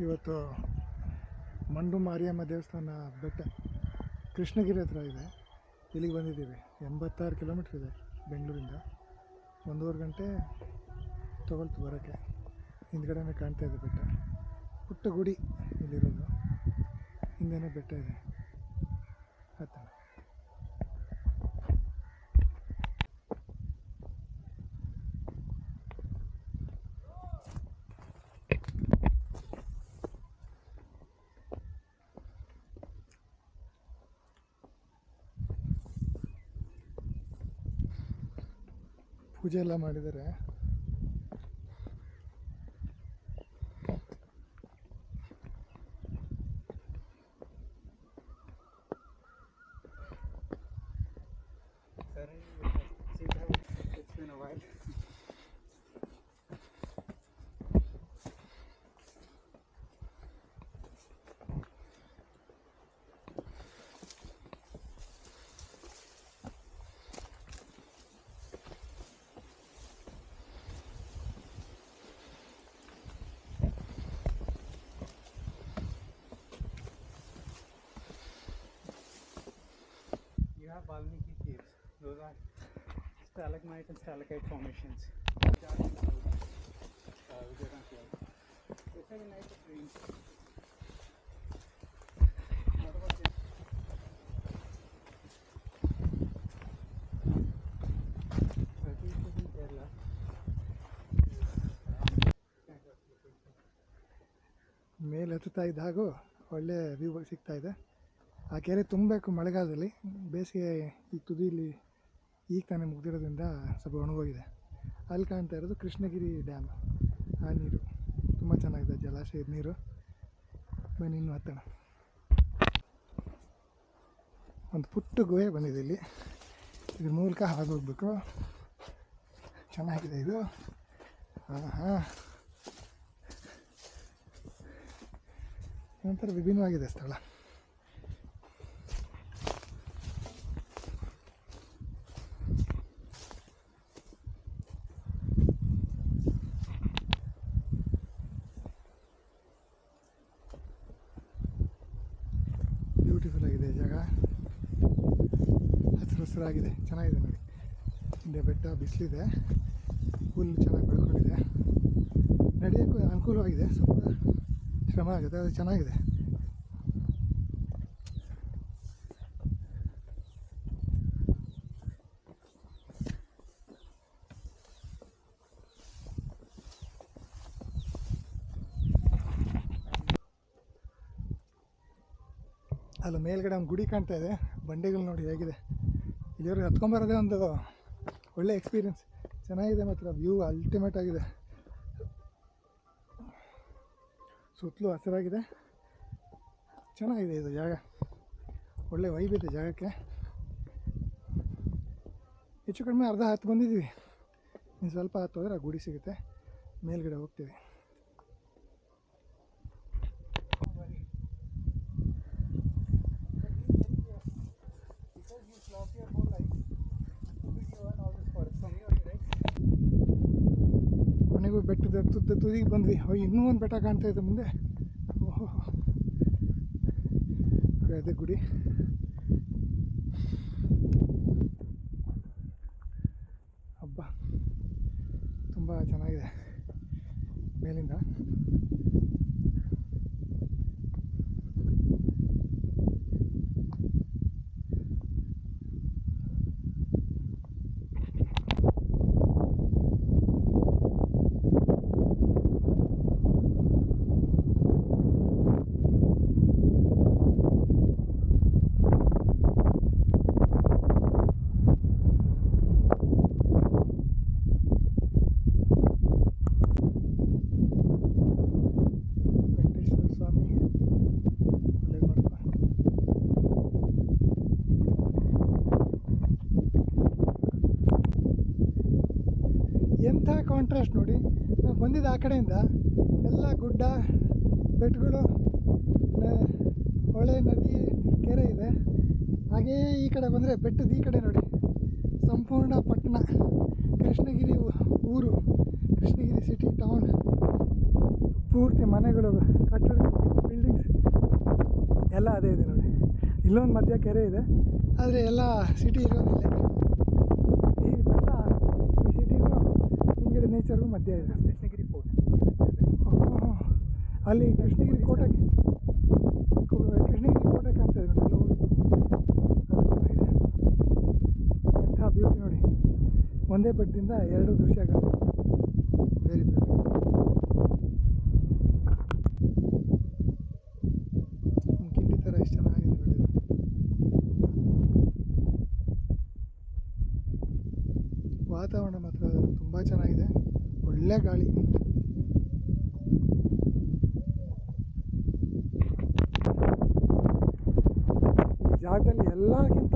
ಇವತ್ತು ಮಂಡು ಮಾರಿಯಮ್ಮ ದೇವಸ್ಥಾನ ಬೆಟ್ಟ ಕೃಷ್ಣಗಿರಿ ಹತ್ರ ಇದೆ. ಇಲ್ಲಿಗೆ ಬಂದಿದ್ದೀವಿ. 86 ಕಿಲೋಮೀಟ್ರ್ ಇದೆ ಬೆಂಗಳೂರಿಂದ. 1.5 ಗಂಟೆ ತೊಗೊಳ್ತು ಬರೋಕ್ಕೆ. ಹಿಂದ್ಗಡೆನೇ ಕಾಣ್ತಾ ಇದೆ ಬೆಟ್ಟ. ಪುಟ್ಟ ಗುಡಿ ಇಲ್ಲಿರೋದು, ಹಿಂದೆನೇ ಬೆಟ್ಟ ಇದೆ. ಹತ್ತೋಣ. ಪೂಜೆ ಎಲ್ಲ ಮಾಡಿದ್ದಾರೆ. Valmiki caves. Those are stalagmite and stalactite formations. It's a nice range. What about this? In Kerala. ಮೇಲೆ ಹತ್ತುತ್ತಾ ಇದ್ದ ಹಾಗೂ ಒಳ್ಳೆ ವ್ಯೂ ಸಿಗ್ತಾ ಇದೆ. ಆ ಕೆರೆ ತುಂಬಬೇಕು ಮಳೆಗಾಲದಲ್ಲಿ. ಬೇಸಿಗೆ ಈ ತುದಿಯಲ್ಲಿ ಈಗ ತಾನೇ ಮುಗ್ದಿರೋದ್ರಿಂದ ಸ್ವಲ್ಪ ಒಣಗೋಗಿದೆ. ಅಲ್ಲಿ ಕಾಣ್ತಾ ಇರೋದು ಕೃಷ್ಣಗಿರಿ ಡ್ಯಾಮ್. ಆ ನೀರು ತುಂಬ ಚೆನ್ನಾಗಿದೆ, ಜಲಾಶಯದ ನೀರು. ಬನ್ನಿ ಇನ್ನೂ ಹತ್ತೋಣ. ಒಂದು ಪುಟ್ಟ ಗುಹೆ ಬಂದಿದೆ ಇಲ್ಲಿ. ಇದ್ರ ಮೂಲಕ ಹಾದು ಹೋಗ್ಬೇಕು. ಚೆನ್ನಾಗಿದೆ ಇದು. ಹಾಂ, ಒಂಥರ ವಿಭಿನ್ನವಾಗಿದೆ ಸ್ಥಳ. ಬ್ಯೂಟಿಫುಲ್ ಆಗಿದೆ ಜಾಗ. ಹಸಿರಾಗಿದೆ, ಚೆನ್ನಾಗಿದೆ ನೋಡಿ. ಹಿಂದೆ ಬೆಟ್ಟ, ಬಿಸಿಲಿದೆ, ಹುಲ್ಲು ಚೆನ್ನಾಗಿ ಬೆಳ್ಕೊಂಡಿದೆ. ನಡೆಯೋಕ್ಕೂ ಅನುಕೂಲವಾಗಿದೆ. ಸ್ವಲ್ಪ ಶ್ರಮ ಆಗುತ್ತೆ, ಅದು ಚೆನ್ನಾಗಿದೆ. ಅಲ್ಲ ಮೇಲ್ಗಡೆ ಒಂದು ಗುಡಿ ಕಾಣ್ತಾ ಇದೆ. ಬಂಡೆಗಳು ನೋಡಿ ಹೇಗಿದೆ. ಇಲ್ಲಿವರೆಗೆ ಹತ್ಕೊಂಬರೋದೇ ಒಂದು ಒಳ್ಳೆ ಎಕ್ಸ್ಪೀರಿಯನ್ಸ್. ಚೆನ್ನಾಗಿದೆ, ಮಾತ್ರ ವ್ಯೂ ಅಲ್ಟಿಮೇಟ್ ಆಗಿದೆ. ಸುತ್ತಲೂ ಹಸಿರಾಗಿದೆ, ಚೆನ್ನಾಗಿದೆ ಇದು ಜಾಗ. ಒಳ್ಳೆ ವೈಬ್ ಇದೆ ಜಾಗಕ್ಕೆ. ಹೆಚ್ಚು ಕಡಿಮೆ ಅರ್ಧ ಹತ್ತು ಬಂದಿದ್ದೀವಿ. ಇನ್ನು ಸ್ವಲ್ಪ ಹತ್ತು ಹೋದರೆ ಆ ಗುಡಿ ಸಿಗುತ್ತೆ. ಮೇಲ್ಗಡೆ ಹೋಗ್ತೀವಿ. ಕೊನೆಗೂ ಬೆಟ್ಟದ ತುದಿಗೆ ಬಂದ್ವಿ. ಇನ್ನೂ ಒಂದು ಬೆಟ್ಟ ಕಾಣ್ತಾ ಇದೆ ಮುಂದೆ. ಓಹೋ, ಅದೇ ಗುಡಿ. ಹಬ್ಬ ತುಂಬ ಚೆನ್ನಾಗಿದೆ ಮೇಲಿಂದ. ಎಂಥ ಕಾಂಟ್ರಾಸ್ಟ್ ನೋಡಿ. ನಾವು ಬಂದಿದ್ದು ಆ ಕಡೆಯಿಂದ ಎಲ್ಲ ಗುಡ್ಡ, ಬೆಟ್ಟಗಳು, ಹೊಳೆ, ನದಿ, ಕೆರೆ ಇದೆ. ಹಾಗೇ ಈ ಕಡೆ ಬಂದರೆ ಬೆಟ್ಟದ ಈ ಕಡೆ ನೋಡಿ ಸಂಪೂರ್ಣ ಪಟ್ಟಣ, ಕೃಷ್ಣಗಿರಿ ಊರು, ಕೃಷ್ಣಗಿರಿ ಸಿಟಿ ಟೌನ್ ಪೂರ್ತಿ ಮನೆಗಳು, ಕಟ್ಟಡ, ಬಿಲ್ಡಿಂಗ್ಸ್ ಎಲ್ಲ ಅದೇ ಇದೆ ನೋಡಿ. ಇಲ್ಲೊಂದು ಮಧ್ಯ ಕೆರೆ ಇದೆ, ಆದರೆ ಎಲ್ಲ ಸಿಟಿ ಇರೋದಿಲ್ಲ. ಈ ಬೆಟ್ಟ ಈ ಸಿಟಿಗೂ ಹಿಂಗಡೆ ನೇಚರ್ಗೂ ಮಧ್ಯ ಇದೆ. ಕೃಷ್ಣಗಿರಿ ಫೋರ್ಟ್ ಅಲ್ಲಿ ಕೃಷ್ಣಗಿರಿ ಕೋಟೆ ಕಾಣ್ತಾ ಇದೆ ನೋಡಿ. ಅದು ಚೆನ್ನಾಗಿದೆ. ಎಂಥ ಬ್ಯೂಟಿ ನೋಡಿ. ಒಂದೇ ಬೆಟ್ಟದಿಂದ ಎರಡು ದೃಶ್ಯಗಳು. Very beauty. ಕಿಂಡಿ ಥರ ಎಷ್ಟು ಚೆನ್ನಾಗಿದೆ ನೋಡಿ. ವಾತಾವರಣ ಮಾತ್ರ ತುಂಬ ಚೆನ್ನಾಗಿದೆ, ಒಳ್ಳೆ ಗಾಳಿ. ಈ ಜಾಗದಲ್ಲಿ ಎಲ್ಲಕ್ಕಿಂತ